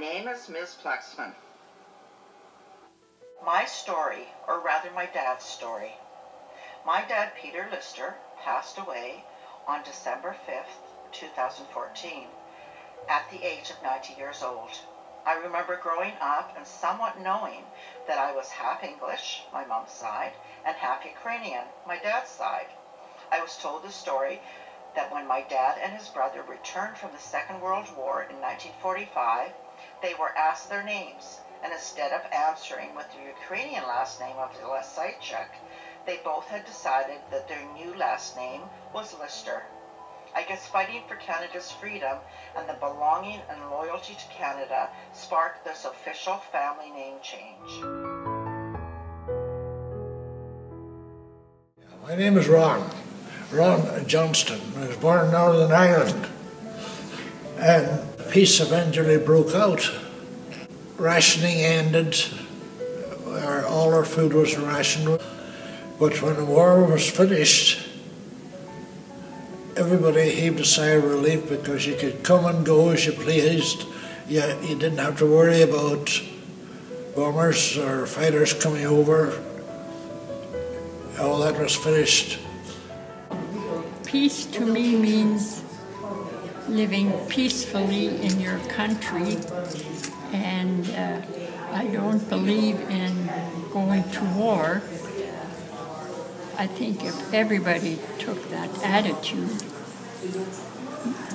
name is Ms. Plexman. My story, or rather my dad's story. My dad, Peter Lister, passed away on December 5th, 2014, at the age of 90 years old. I remember growing up and somewhat knowing that I was half English, my mom's side, and half Ukrainian, my dad's side. I was told the story that when my dad and his brother returned from the Second World War in 1945, they were asked their names, and instead of answering with the Ukrainian last name of Lesaichuk, they both had decided that their new last name was Lister. I guess fighting for Canada's freedom and the belonging and loyalty to Canada sparked this official family name change. My name is Ron Johnston. I was born in Northern Ireland, and peace eventually broke out. Rationing ended, all our food was rationed, but when the war was finished, everybody heaved a sigh of relief because you could come and go as you pleased. You didn't have to worry about bombers or fighters coming over. All that was finished. Peace to me means living peacefully in your country, and I don't believe in going to war. I think if everybody took that attitude,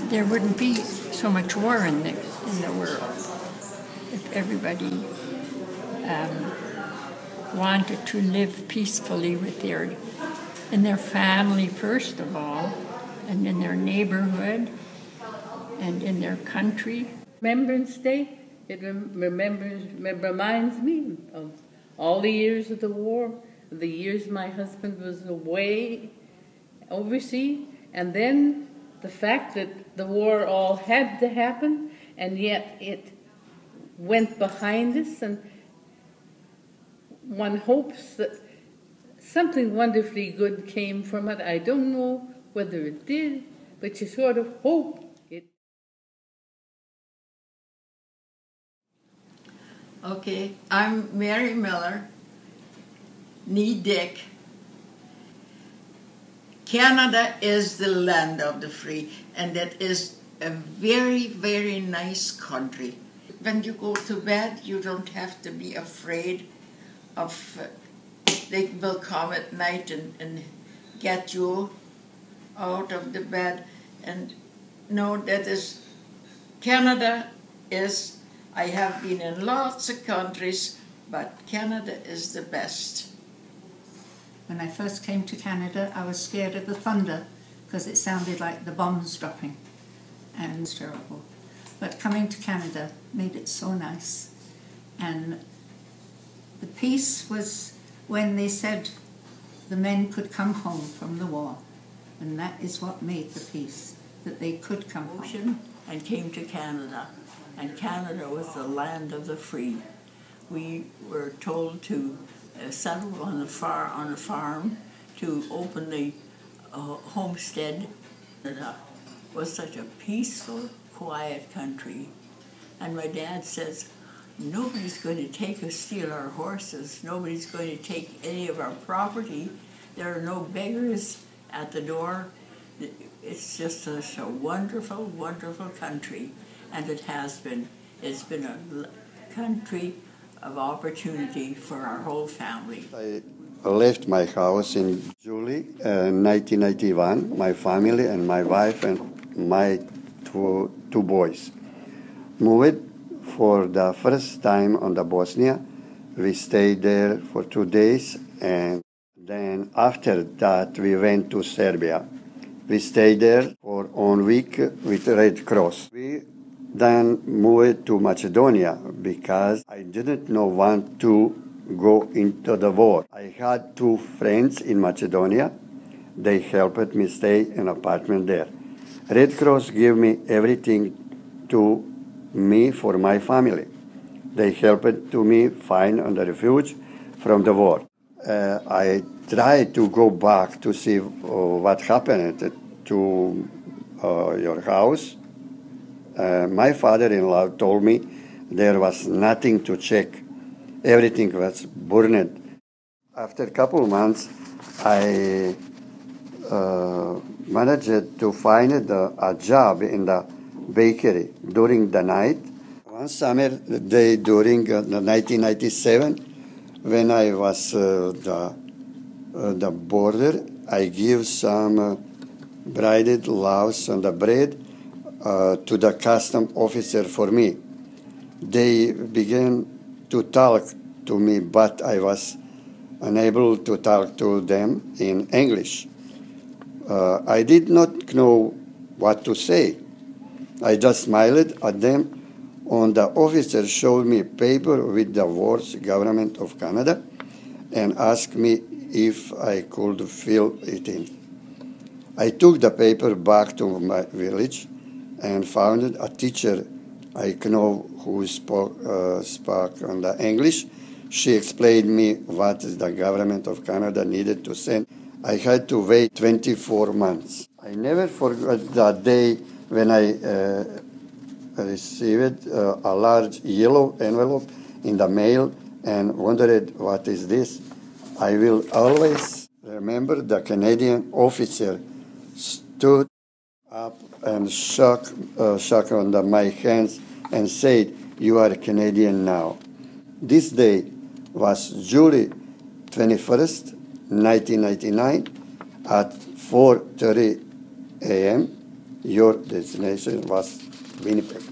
there wouldn't be so much war in the world. If everybody wanted to live peacefully with in their family first of all, and in their neighborhood, and in their country. Remembrance Day, it reminds me of all the years of the war, the years my husband was away, overseas, and then the fact that the war all had to happen, and yet it went behind us, and one hopes that something wonderfully good came from it. I don't know whether it did, but you sort of hope it. Okay, I'm Mary Miller, nee Dick. Canada is the land of the free, and it is a very, very nice country. When you go to bed, you don't have to be afraid of they will come at night and get you out of the bed. And no, that is, Canada is, I have been in lots of countries, but Canada is the best. When I first came to Canada, I was scared of the thunder because it sounded like the bombs dropping, and it was terrible. But coming to Canada made it so nice. And the peace was when they said the men could come home from the war, and that is what made the peace, that they could come home. And came to Canada, and Canada was the land of the free. We were told to settle on a farm, to open the homestead. It was such a peaceful, quiet country. And my dad says, nobody's going to steal our horses. Nobody's going to take any of our property. There are no beggars at the door. It's just such a wonderful, wonderful country. And it has been. It's been a country of opportunity for our whole family. I left my house in July 1991, my family and my wife and my two boys. Moved for the first time on the Bosnia. We stayed there for 2 days, and then after that we went to Serbia. We stayed there for 1 week with Red Cross. We then moved to Macedonia because I didn't want to go into the war. I had 2 friends in Macedonia. They helped me stay in an apartment there. Red Cross gave me everything to me for my family. They helped to me find the refuge from the war. I tried to go back to see what happened to your house. My father-in-law told me There was nothing to check. Everything was burned. After a couple of months, I managed to find a job in the bakery during the night. One summer day during 1997, when I was the border, I give some breaded loaves on the bread to the custom officer for me. They began to talk to me, but I was unable to talk to them in English. I did not know what to say. I just smiled at them, and the officer showed me a paper with the words Government of Canada and asked me if I could fill it in. I took the paper back to my village and found a teacher I know who spoke on the English. She explained me what the Government of Canada needed to send. I had to wait 24 months. I never forgot that day when I received a large yellow envelope in the mail and wondered, what is this? I will always remember the Canadian officer stood up and shook on my hands and said, "You are Canadian now." This day was July 21st, 1999 at 4:30 a.m. Your destination was Winnipeg.